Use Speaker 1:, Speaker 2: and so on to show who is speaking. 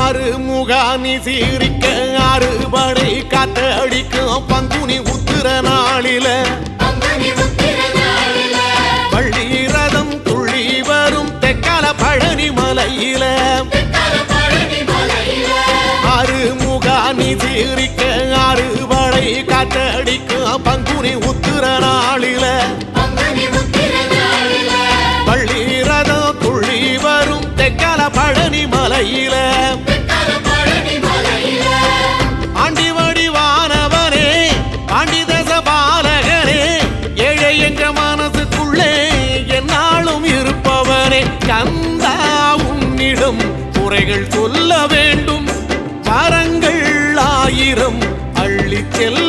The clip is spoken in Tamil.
Speaker 1: ஆறுமுகானி சீரிக்க அறுபடை காத்தடிக்கும் பங்குனி உத்திர நாளில வள்ளி ரதம் துள்ளி வரும் தெக்கல பழனி மலையில ஆறுமுகானி சீரிக்க அறுபடை காத்தடிக்கும் பங்குனி உத்திர நாளில வள்ளி ரதம் துள்ளி வரும் தெக்கல பழனி மலையில ஆண்டி வடிவானவனே ஆண்டி தச பாலகனே ஏழை என்ற மனசுக்குள்ளே என்னாலும் இருப்பவனே கந்தா உன்னிடம் குறைகள் சொல்ல வேண்டும் வரங்கள் ஆயிரம் அள்ளி செல்ல